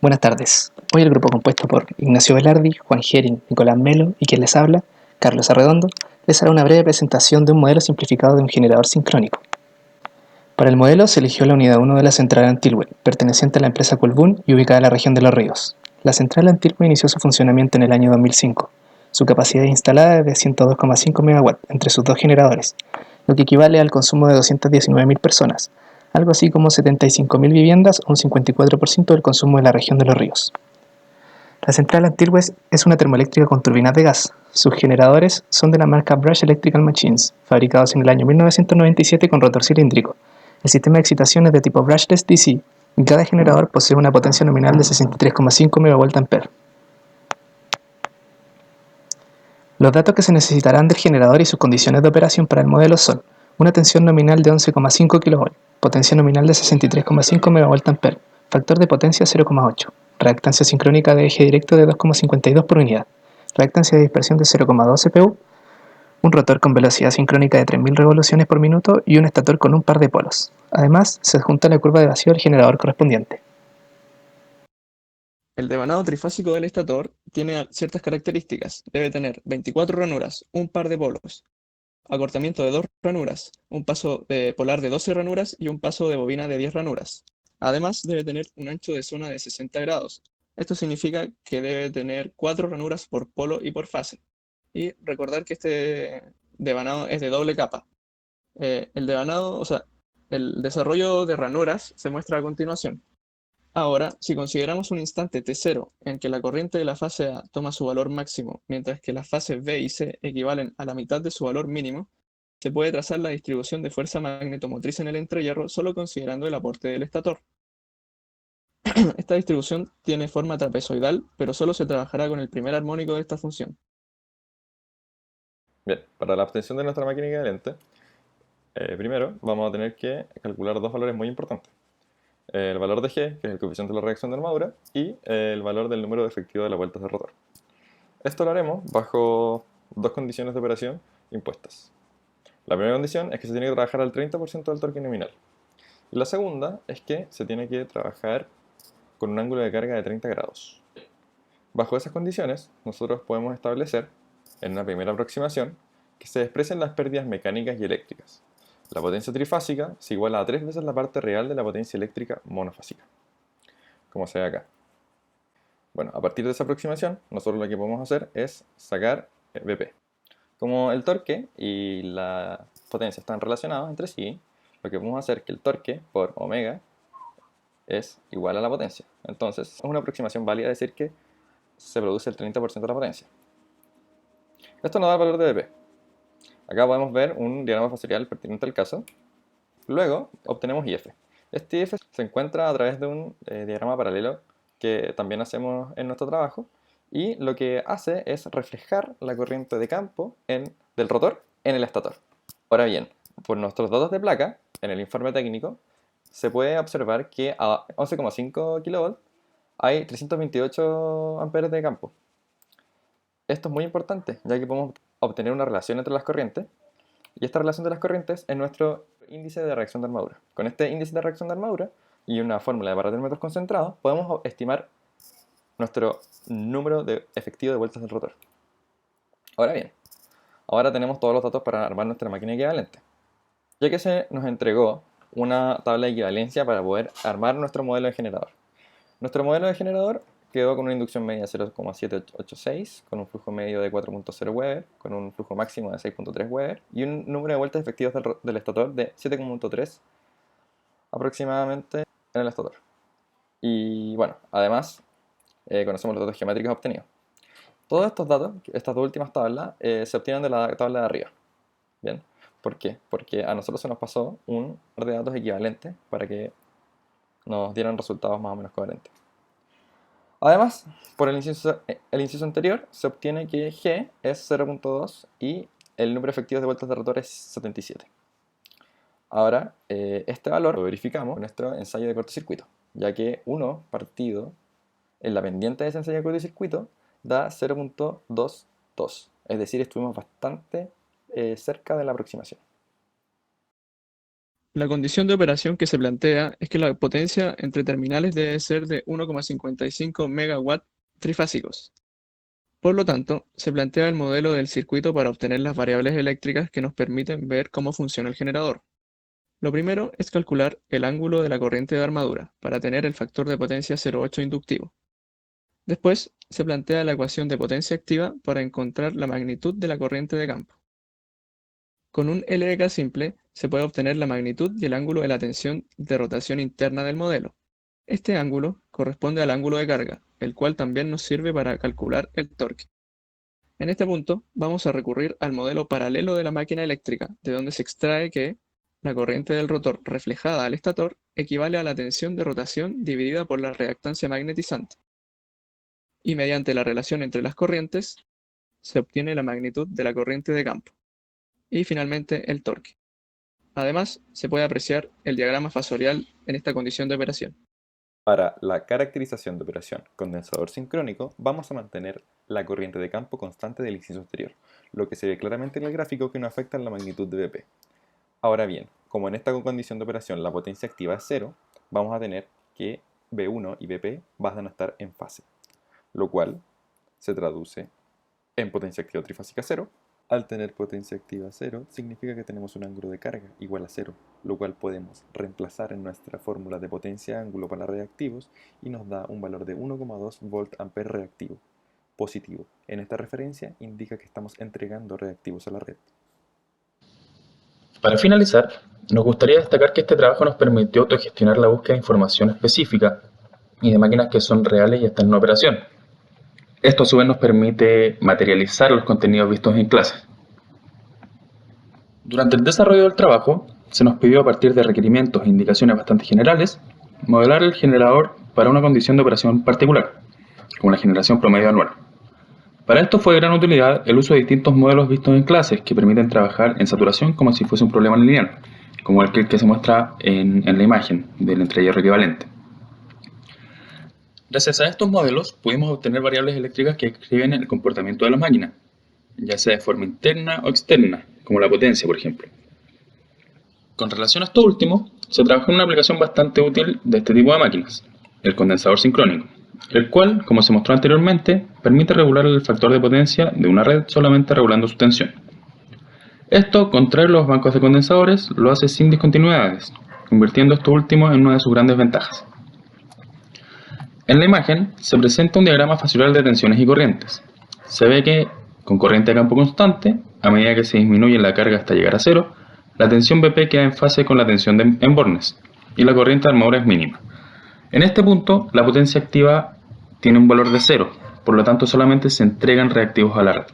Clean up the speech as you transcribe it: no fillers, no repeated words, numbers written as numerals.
Buenas tardes. Hoy el grupo compuesto por Ignacio Velardi, Juan Gering, Nicolás Melo y quien les habla, Carlos Arredondo, les hará una breve presentación de un modelo simplificado de un generador sincrónico. Para el modelo se eligió la unidad 1 de la central Antilwell, perteneciente a la empresa Colbún y ubicada en la región de Los Ríos. La central Antilwell inició su funcionamiento en el año 2005. Su capacidad instalada es de 102,5 MW entre sus dos generadores, lo que equivale al consumo de 219.000 personas, algo así como 75.000 viviendas o un 54% del consumo de la región de Los Ríos. La central Antilwest es una termoeléctrica con turbinas de gas. Sus generadores son de la marca Brush Electrical Machines, fabricados en el año 1997 con rotor cilíndrico. El sistema de excitación es de tipo brushless DC y cada generador posee una potencia nominal de 63,5 MVA. Los datos que se necesitarán del generador y sus condiciones de operación para el modelo son una tensión nominal de 11,5 kV, potencia nominal de 63,5 MVA, factor de potencia 0,8, reactancia sincrónica de eje directo de 2,52 por unidad, reactancia de dispersión de 0,12 pu, un rotor con velocidad sincrónica de 3.000 revoluciones por minuto y un estator con un par de polos. Además, se adjunta la curva de vacío del generador correspondiente. El devanado trifásico del estator tiene ciertas características. Debe tener 24 ranuras, un par de polos, acortamiento de 2 ranuras, un paso de polar de 12 ranuras y un paso de bobina de 10 ranuras. Además, debe tener un ancho de zona de 60 grados. Esto significa que debe tener 4 ranuras por polo y por fase. Y recordar que este devanado es de doble capa. El desarrollo de ranuras se muestra a continuación. Ahora, si consideramos un instante t0 en que la corriente de la fase A toma su valor máximo, mientras que las fases B y C equivalen a la mitad de su valor mínimo, se puede trazar la distribución de fuerza magnetomotriz en el entrehierro solo considerando el aporte del estator. Esta distribución tiene forma trapezoidal, pero solo se trabajará con el primer armónico de esta función. Bien, para la obtención de nuestra máquina equivalente, primero vamos a tener que calcular dos valores muy importantes. El valor de G, que es el coeficiente de la reacción de armadura, y el valor del número efectivo de las vueltas de rotor. Esto lo haremos bajo dos condiciones de operación impuestas. La primera condición es que se tiene que trabajar al 30% del torque nominal. Y la segunda es que se tiene que trabajar con un ángulo de carga de 30 grados. Bajo esas condiciones, nosotros podemos establecer, en una primera aproximación, que se expresen las pérdidas mecánicas y eléctricas. La potencia trifásica se iguala a 3 veces la parte real de la potencia eléctrica monofásica, como se ve acá. Bueno, a partir de esa aproximación, nosotros lo que podemos hacer es sacar BP. Como el torque y la potencia están relacionados entre sí, lo que podemos hacer es que el torque por omega es igual a la potencia. Entonces, es una aproximación válida decir que se produce el 30% de la potencia. Esto nos da el valor de BP. Acá podemos ver un diagrama factorial pertinente al caso. Luego obtenemos IF. Este IF se encuentra a través de un diagrama paralelo que también hacemos en nuestro trabajo, y lo que hace es reflejar la corriente de campo del rotor en el estator. Ahora bien, por nuestros datos de placa, en el informe técnico, se puede observar que a 11,5 kV hay 328 amperes de campo. Esto es muy importante, ya que podemos obtener una relación entre las corrientes, y esta relación de las corrientes es nuestro índice de reacción de armadura. Con este índice de reacción de armadura y una fórmula de paratermómetros concentrados, podemos estimar nuestro número efectivo de vueltas del rotor. Ahora bien, ahora tenemos todos los datos para armar nuestra máquina equivalente, ya que se nos entregó una tabla de equivalencia para poder armar nuestro modelo de generador. Nuestro modelo de generador quedó con una inducción media de 0,786, con un flujo medio de 4.0 Weber, con un flujo máximo de 6.3 Weber y un número de vueltas efectivas del estator de 7.3 aproximadamente en el estator. Y bueno, además conocemos los datos geométricos obtenidos. Todos estos datos, estas dos últimas tablas, se obtienen de la tabla de arriba. ¿Bien? ¿Por qué? Porque a nosotros se nos pasó un par de datos equivalentes para que nos dieran resultados más o menos coherentes. Además, por el inciso anterior, se obtiene que G es 0.2 y el número efectivo de vueltas de rotor es 77. Ahora, este valor lo verificamos en nuestro ensayo de cortocircuito, ya que 1 partido en la pendiente de ese ensayo de cortocircuito da 0.22. Es decir, estuvimos bastante cerca de la aproximación. La condición de operación que se plantea es que la potencia entre terminales debe ser de 1,55 MW trifásicos. Por lo tanto, se plantea el modelo del circuito para obtener las variables eléctricas que nos permiten ver cómo funciona el generador. Lo primero es calcular el ángulo de la corriente de armadura para tener el factor de potencia 0,8 inductivo. Después, se plantea la ecuación de potencia activa para encontrar la magnitud de la corriente de campo. Con un LDK simple se puede obtener la magnitud y el ángulo de la tensión de rotación interna del modelo. Este ángulo corresponde al ángulo de carga, el cual también nos sirve para calcular el torque. En este punto vamos a recurrir al modelo paralelo de la máquina eléctrica, de donde se extrae que la corriente del rotor reflejada al estator equivale a la tensión de rotación dividida por la reactancia magnetizante. Y mediante la relación entre las corrientes se obtiene la magnitud de la corriente de campo. Y finalmente el torque. Además, se puede apreciar el diagrama fasorial en esta condición de operación. Para la caracterización de operación condensador sincrónico, vamos a mantener la corriente de campo constante del inciso anterior, lo que se ve claramente en el gráfico que no afecta en la magnitud de Vp. Ahora bien, como en esta condición de operación la potencia activa es 0, vamos a tener que V1 y Vp van a estar en fase, lo cual se traduce en potencia activa trifásica 0. Al tener potencia activa 0, significa que tenemos un ángulo de carga igual a 0, lo cual podemos reemplazar en nuestra fórmula de potencia-ángulo para reactivos y nos da un valor de 1,2 VA reactivo, positivo. En esta referencia indica que estamos entregando reactivos a la red. Para finalizar, nos gustaría destacar que este trabajo nos permitió autogestionar la búsqueda de información específica y de máquinas que son reales y están en operación. Esto a su vez nos permite materializar los contenidos vistos en clase. Durante el desarrollo del trabajo, se nos pidió a partir de requerimientos e indicaciones bastante generales, modelar el generador para una condición de operación particular, como la generación promedio anual. Para esto fue de gran utilidad el uso de distintos modelos vistos en clases que permiten trabajar en saturación como si fuese un problema lineal, como el que se muestra en la imagen del entrehierro equivalente. Gracias a estos modelos pudimos obtener variables eléctricas que describen el comportamiento de la máquina, ya sea de forma interna o externa, como la potencia, por ejemplo. Con relación a esto último, se trabajó en una aplicación bastante útil de este tipo de máquinas, el condensador sincrónico, el cual, como se mostró anteriormente, permite regular el factor de potencia de una red solamente regulando su tensión. Esto, contrario a los bancos de condensadores, lo hace sin discontinuidades, convirtiendo esto último en una de sus grandes ventajas. En la imagen se presenta un diagrama fasorial de tensiones y corrientes. Se ve que, con corriente de campo constante, a medida que se disminuye la carga hasta llegar a 0, la tensión Vp queda en fase con la tensión en bornes, y la corriente de armadura es mínima. En este punto, la potencia activa tiene un valor de 0, por lo tanto solamente se entregan reactivos a la red.